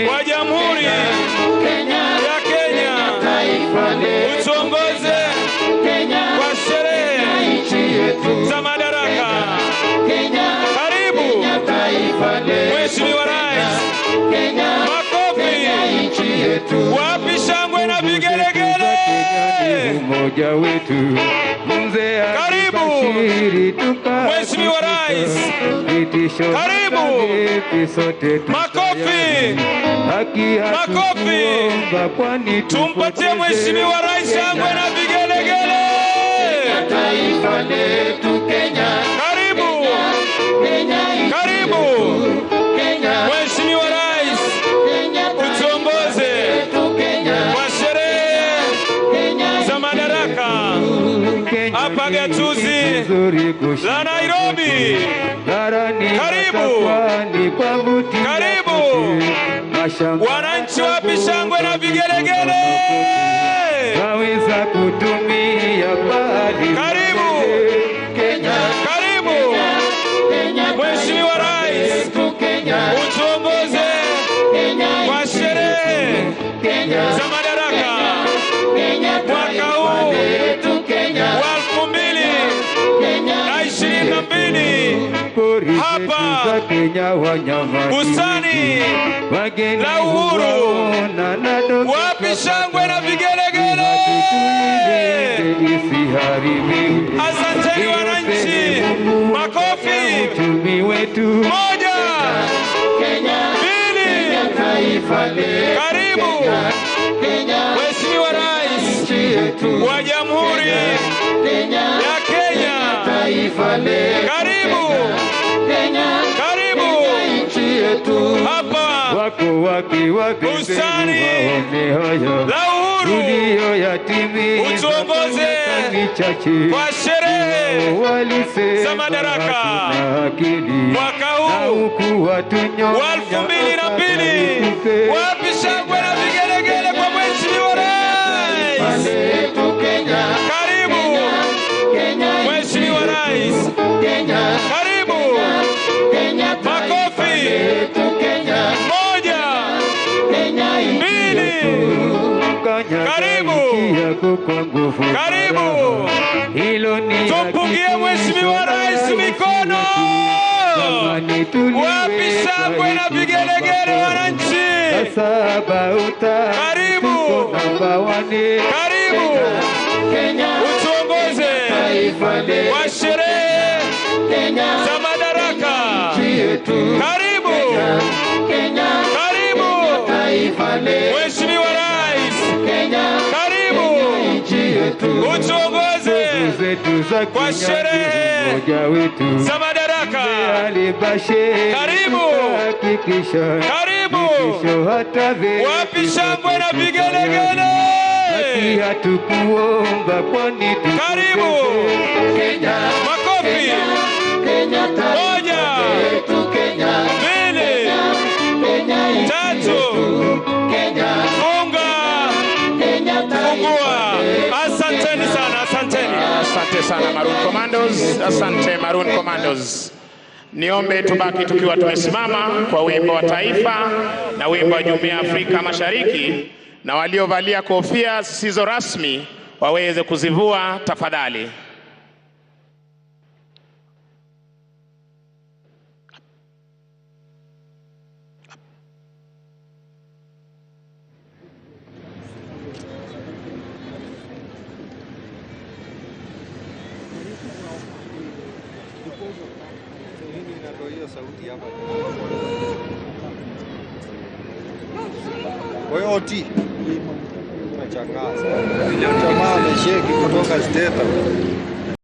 wa Jamhuri ya Kenya, utuongoze kwa sherehe za madaraka. Karibu Mheshimiwa Rais. Makofi, wapi shangwe na vigelegele? Karibu Mheshimiwa Rais. Karibu. Makofi. Makofi. Tumpatie Mheshimiwa Rais shangwe na vigelegele. Karibu. Karibu Mheshimiwa Rais, utuongoze kwa sherehe za madaraka hapa gatuzi la Nairobi. Karibu. Karibu. Wananchi, wapi shangwe na vigelegele? Karibu. Karibu Mheshimiwa Rais, utuongoze kwa sherehe za madaraka mwaka huu wa 2022 hapa bustani la Uhuru. Wapi shangwe na vigelegele? Asanteni wananchi. Makofi. Moja, mbili. Karibu Mheshimiwa Rais wa Jamhuri ya Kenya. Karibu. Karibu hapa bustani la Uhuru, utuongoze kwa sherehe za madaraka mwaka huu wa 2022. Wapi shangwe na vigelegele kwa Mheshimiwa Rais? Karibu Mheshimiwa Rais. Karibu. Makofi. Moja, mbili. Karibu. Karibu. Tumpungie Mheshimiwa Rais mikono. Wapi shangwe na vigelegele wananchi? Karibu. Karibu. Utuongoze kwa sherehe za madaraka. Karibu. Karibu Mheshimiwa Rais. Karibu. Utuongoze kwa sherehe za madaraka. Karibu. Karibu. Wapi shangwe na vigelegele? Karibu. Makofi. Moja, mbili, tatu. Funga. Fungua. Asanteni sana. Asanteni. Asante sana Maroon Commandos. Asante Maroon Commandos. Niombe tubaki tukiwa tumesimama kwa wimbo wa taifa na wimbo wa Jumuiya ya Afrika Mashariki, na waliovalia kofia zisizo rasmi waweze kuzivua tafadhali. Wewe oti unachangaza. Ile jamaa amesheki kutoka Steta.